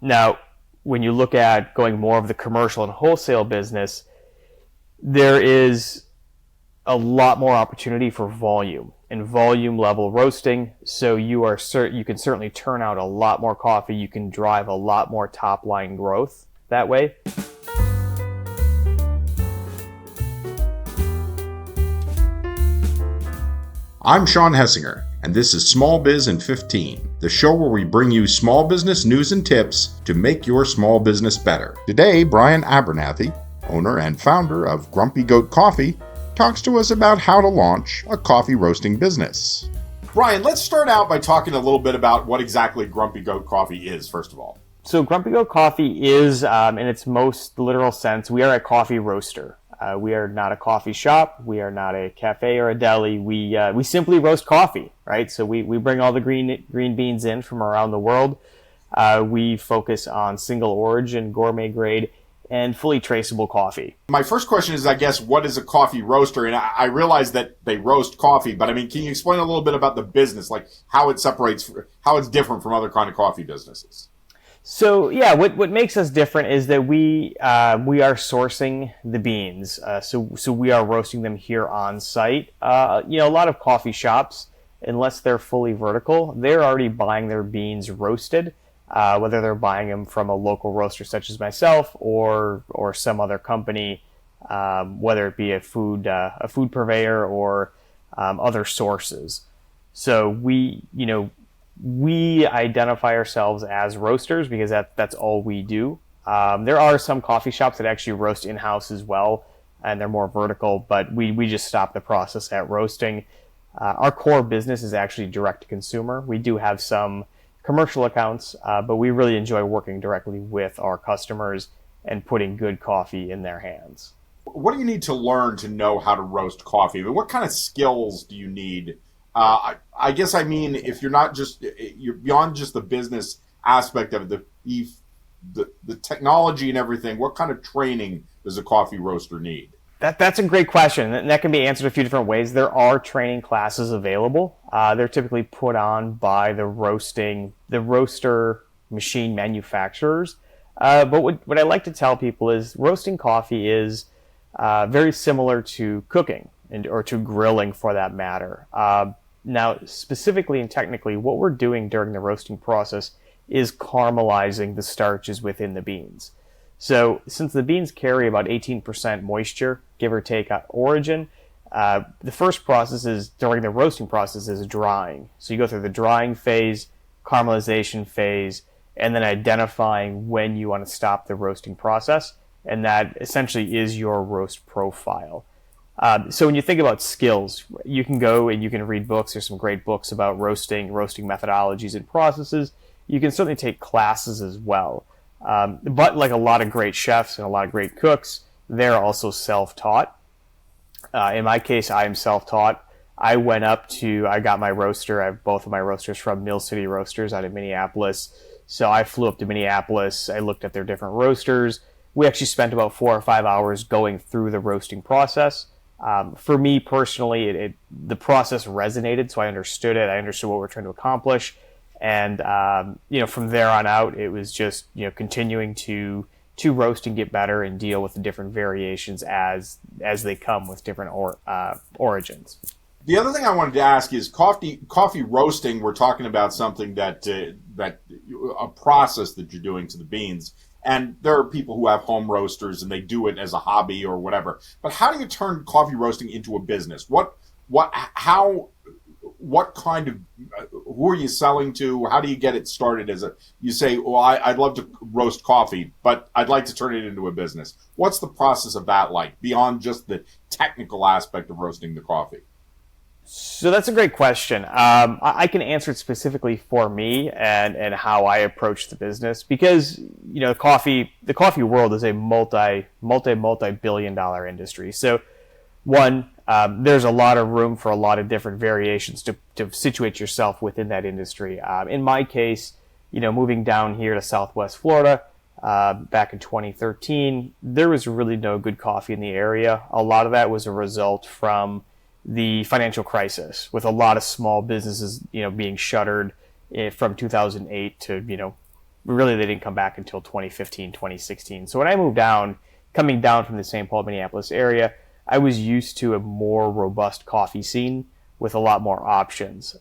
Now, when you look at going more of the commercial and wholesale business, there is a lot more opportunity for volume and volume level roasting. So you can certainly turn out a lot more coffee. You can drive a lot more top line growth that way. I'm Sean Hessinger, and this is Small Biz in 15, the show where we bring you small business news and tips to make your small business better. Today, Brian Abernathy, owner and founder of Grumpy Goat Coffee, talks to us about how to launch a coffee roasting business. Brian, let's start out by talking a little bit about what exactly Grumpy Goat Coffee is, first of all. So Grumpy Goat Coffee is, in its most literal sense, we are a coffee roaster. We are not a coffee shop. We are not a cafe or a deli. We simply roast coffee, right? So we bring all the green beans in from around the world. We focus on single origin, gourmet grade, and fully traceable coffee. My first question is, I guess, what is a coffee roaster? And I realize that they roast coffee, but I mean, can you explain a little bit about the business, like how it separates, how it's different from other kind of coffee businesses? So yeah, what makes us different is that we are sourcing the beans. So we are roasting them here on site. A lot of coffee shops, unless they're fully vertical, they're already buying their beans roasted. Whether they're buying them from a local roaster such as myself or some other company, whether it be a food purveyor or other sources. So we identify ourselves as roasters because that's all we do. There are some coffee shops that actually roast in-house as well, and they're more vertical, but we just stop the process at roasting. Our core business is actually direct to consumer. We do have some commercial accounts, but we really enjoy working directly with our customers and putting good coffee in their hands. What do you need to learn to know how to roast coffee? I mean, what kind of skills do you need? I guess I mean, if you're beyond just the business aspect of the technology and everything, what kind of training does a coffee roaster need? That's a great question, and that can be answered a few different ways. There are training classes available. They're typically put on by the roaster machine manufacturers. But what I like to tell people is roasting coffee is very similar to cooking or to grilling for that matter. Now, specifically and technically, what we're doing during the roasting process is caramelizing the starches within the beans. So since the beans carry about 18% moisture, give or take at origin, the first process during the roasting process is drying. So you go through the drying phase, caramelization phase, and then identifying when you want to stop the roasting process. And that essentially is your roast profile. So when you think about skills, you can go and you can read books. There's some great books about roasting methodologies and processes. You can certainly take classes as well. But like a lot of great chefs and a lot of great cooks, they're also self-taught. In my case, I am self-taught. I got my roaster. I have both of my roasters from Mill City Roasters out of Minneapolis. So I flew up to Minneapolis. I looked at their different roasters. We actually spent about 4 or 5 hours going through the roasting process. For me personally, the process resonated, so I understood it. I understood what we're trying to accomplish. And, from there on out, it was just, continuing to roast and get better and deal with the different variations as they come with different origins. The other thing I wanted to ask is coffee roasting. We're talking about something that a process that you're doing to the beans. And there are people who have home roasters and they do it as a hobby or whatever. But how do you turn coffee roasting into a business? What kind of, who are you selling to? How do you get it started you say, well, I'd love to roast coffee, but I'd like to turn it into a business. What's the process of that like, beyond just the technical aspect of roasting the coffee? So that's a great question. I can answer it specifically for me and how I approach the business because, the coffee world is a multi-billion dollar industry. So one, there's a lot of room for a lot of different variations to situate yourself within that industry. In my case, moving down here to Southwest Florida, back in 2013, there was really no good coffee in the area. A lot of that was a result from the financial crisis, with a lot of small businesses, being shuttered from 2008 to, really they didn't come back until 2015, 2016. So when I moved down, coming down from the St. Paul, Minneapolis area, I was used to a more robust coffee scene with a lot more options.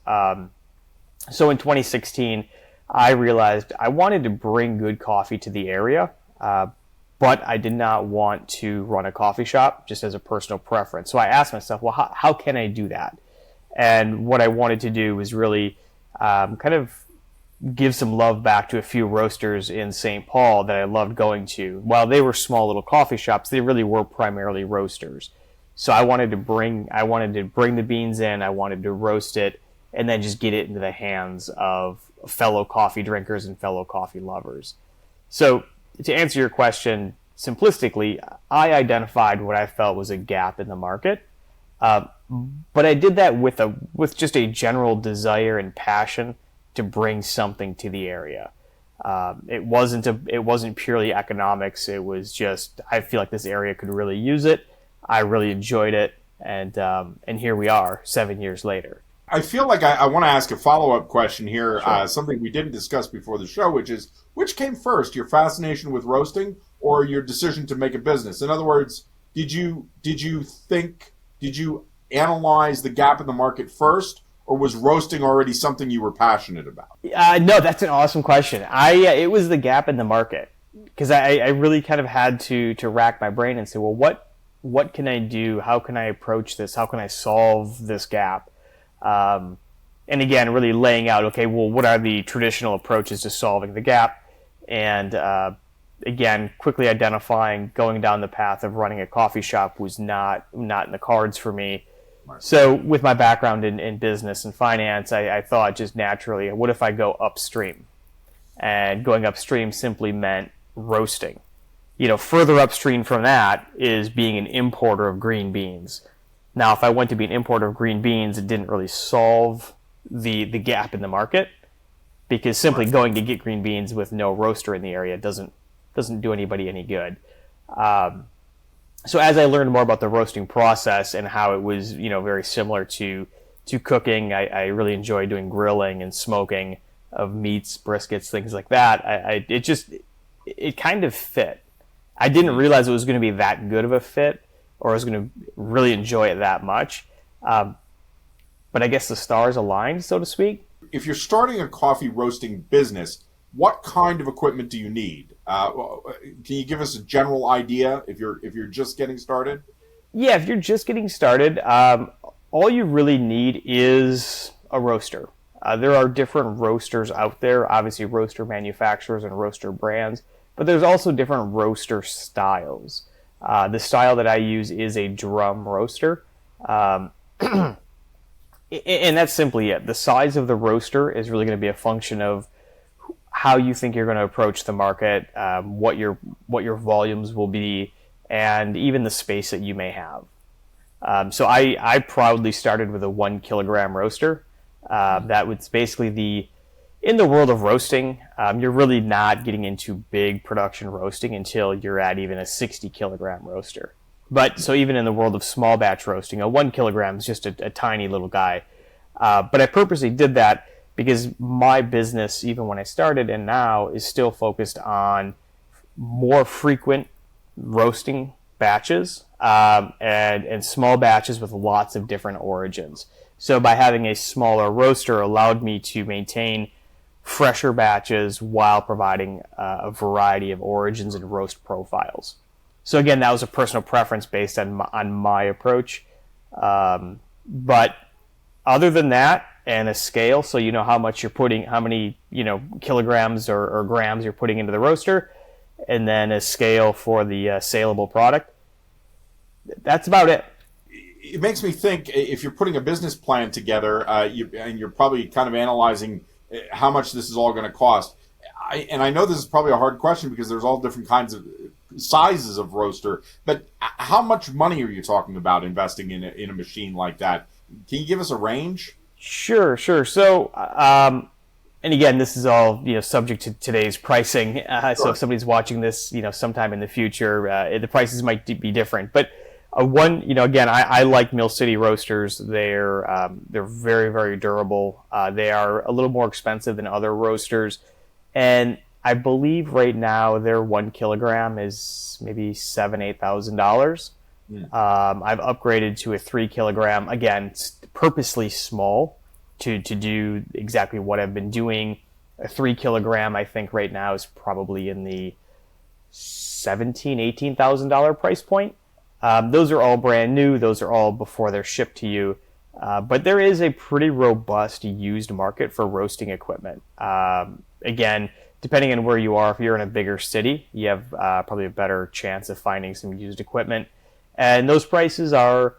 So in 2016, I realized I wanted to bring good coffee to the area, but I did not want to run a coffee shop just as a personal preference. So I asked myself, well, how can I do that? And what I wanted to do was really kind of give some love back to a few roasters in St. Paul that I loved going to. While they were small little coffee shops, they really were primarily roasters. So I wanted to bring the beans in, I wanted to roast it, and then just get it into the hands of fellow coffee drinkers and fellow coffee lovers. So to answer your question simplistically, I identified what I felt was a gap in the market, but I did that with just a general desire and passion to bring something to the area. It wasn't purely economics. It was just, I feel like this area could really use it. I really enjoyed it, and here we are 7 years later. I feel like I want to ask a follow-up question here, Sure. something we didn't discuss before the show, which came first, your fascination with roasting or your decision to make a business? In other words, did you analyze the gap in the market first, or was roasting already something you were passionate about? No, that's an awesome question. It was the gap in the market, because I really kind of had to rack my brain and say, well, what can I do? How can I approach this? How can I solve this gap? And again, really laying out, okay, well, what are the traditional approaches to solving the gap? And again, quickly identifying going down the path of running a coffee shop was not in the cards for me. Right. So with my background in business and finance, I thought just naturally, what if I go upstream? And going upstream simply meant roasting. Further upstream from that is being an importer of green beans. Now, if I went to be an importer of green beans, it didn't really solve the gap in the market, because simply going to get green beans with no roaster in the area doesn't do anybody any good. So as I learned more about the roasting process and how it was, very similar to cooking, I really enjoyed doing grilling and smoking of meats, briskets, things like that. It kind of fit. I didn't realize it was going to be that good of a fit, or I was going to really enjoy it that much. But I guess the stars aligned, so to speak. If you're starting a coffee roasting business, what kind of equipment do you need? Can you give us a general idea if you're just getting started? Yeah, if you're just getting started, all you really need is a roaster. There are different roasters out there, obviously roaster manufacturers and roaster brands, but there's also different roaster styles. The style that I use is a drum roaster. And that's simply it. The size of the roaster is really going to be a function of how you think you're going to approach the market, what your volumes will be, and even the space that you may have. So I proudly started with a 1 kilogram roaster. That was basically in the world of roasting, you're really not getting into big production roasting until you're at even a 60 kilogram roaster. But so even in the world of small batch roasting, a 1 kilogram is just a tiny little guy. But I purposely did that because my business, even when I started and now, is still focused on more frequent roasting batches and small batches with lots of different origins. So by having a smaller roaster allowed me to maintain fresher batches while providing a variety of origins and roast profiles. So again, that was a personal preference based on my approach. But other than that, and a scale, so you know how many kilograms or grams you're putting into the roaster, and then a scale for the saleable product. That's about it. It makes me think, if you're putting a business plan together, and you're probably kind of analyzing how much this is all going to cost. I know this is probably a hard question because there's all different kinds of sizes of roaster, but how much money are you talking about investing in a machine like that? Can you give us a range? Sure. So, and again, this is all subject to today's pricing. Sure. So if somebody's watching this, sometime in the future, the prices might be different. But again, I like Mill City roasters. They're very, very durable. They are a little more expensive than other roasters, and I believe right now their 1 kilogram is maybe $8,000. I've upgraded to a 3 kilogram. Again, it's purposely small to do exactly what I've been doing. A 3 kilogram, I think right now is probably in the $18,000 price point. Those are all brand new. Those are all before they're shipped to you. But there is a pretty robust used market for roasting equipment. Again, depending on where you are, if you're in a bigger city, you have probably a better chance of finding some used equipment. And those prices are,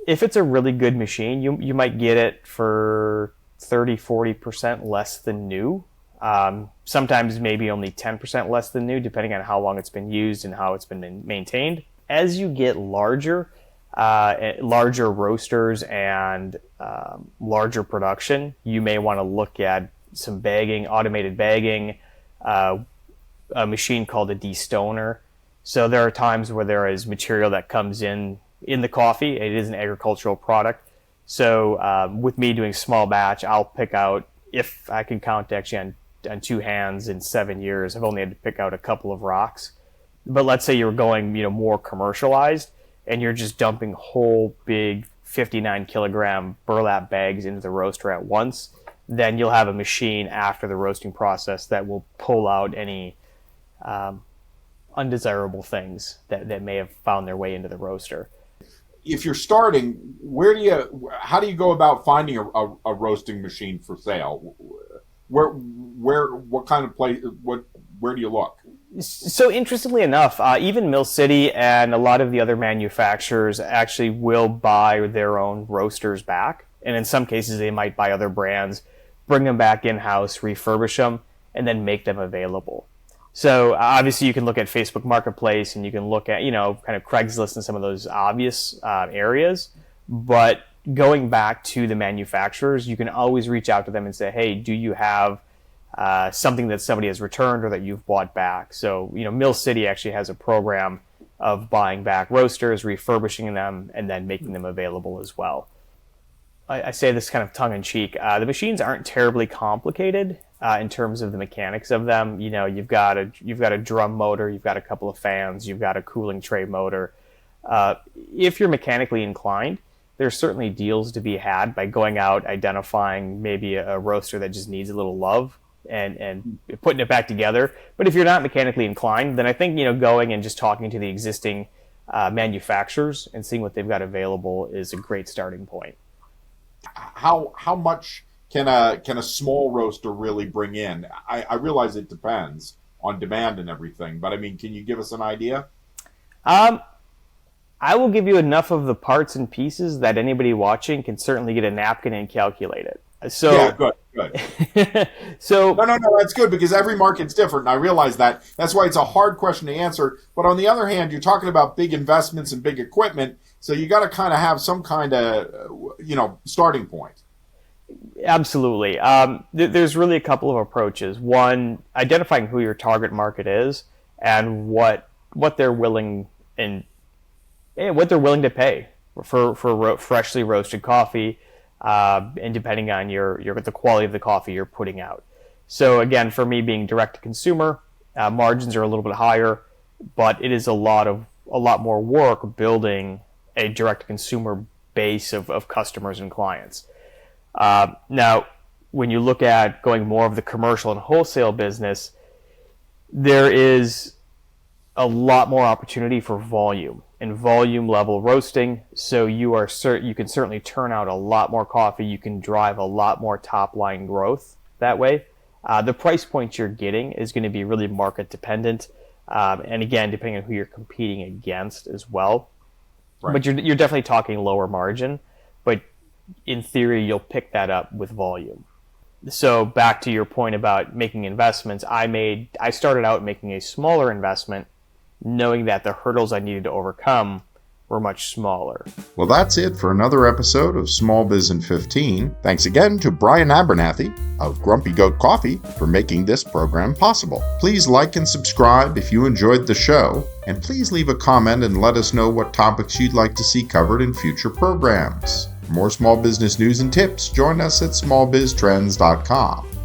if it's a really good machine, you might get it for 30-40% less than new. Sometimes maybe only 10% less than new, depending on how long it's been used and how it's been maintained. As you get larger roasters and larger production, you may want to look at some bagging, automated bagging, a machine called a destoner. So there are times where there is material that comes in the coffee. It is an agricultural product. So with me doing small batch, I'll pick out, if I can count actually on two hands in 7 years, I've only had to pick out a couple of rocks. But let's say you're going more commercialized and you're just dumping whole big 59 kilogram burlap bags into the roaster at once, then you'll have a machine after the roasting process that will pull out any undesirable things that may have found their way into the roaster. If you're starting, how do you go about finding a roasting machine for sale? What kind of place? Where do you look? So interestingly enough, even Mill City and a lot of the other manufacturers actually will buy their own roasters back. And in some cases, they might buy other brands, bring them back in-house, refurbish them, and then make them available. So obviously you can look at Facebook Marketplace and you can look at, kind of Craigslist and some of those obvious areas. But going back to the manufacturers, you can always reach out to them and say, hey, do you have something that somebody has returned or that you've bought back? So, Mill City actually has a program of buying back roasters, refurbishing them, and then making them available as well. I say this kind of tongue-in-cheek. The machines aren't terribly complicated in terms of the mechanics of them. You've got a drum motor, you've got a couple of fans, you've got a cooling tray motor. If you're mechanically inclined, there's certainly deals to be had by going out, identifying maybe a roaster that just needs a little love and putting it back together. But if you're not mechanically inclined, then I think going and just talking to the existing manufacturers and seeing what they've got available is a great starting point. How much can a small roaster really bring in? I realize it depends on demand and everything, but I mean, can you give us an idea? I will give you enough of the parts and pieces that anybody watching can certainly get a napkin and calculate it. So yeah, good. So no, that's good because every market's different, and I realize that. That's why it's a hard question to answer. But on the other hand, you're talking about big investments and big equipment, so you got to kind of have some kind of starting point. Absolutely. There's really a couple of approaches. One, identifying who your target market is and what they're willing to pay for freshly roasted coffee, and depending on the quality of the coffee you're putting out. So again, for me being direct to consumer, margins are a little bit higher, but it is a lot more work building a direct to consumer base of customers and clients. Now, when you look at going more of the commercial and wholesale business, there is a lot more opportunity for volume and volume level roasting. So you can certainly turn out a lot more coffee. You can drive a lot more top line growth that way. The price point you're getting is going to be really market dependent, and again, depending on who you're competing against as well. Right. But you're definitely talking lower margin, but in theory, you'll pick that up with volume. So back to your point about making investments, I started out making a smaller investment, knowing that the hurdles I needed to overcome were much smaller. Well, that's it for another episode of Small Biz in 15. Thanks again to Brian Abernathy of Grumpy Goat Coffee for making this program possible. Please like and subscribe if you enjoyed the show, and please leave a comment and let us know what topics you'd like to see covered in future programs. For more small business news and tips, join us at smallbiztrends.com.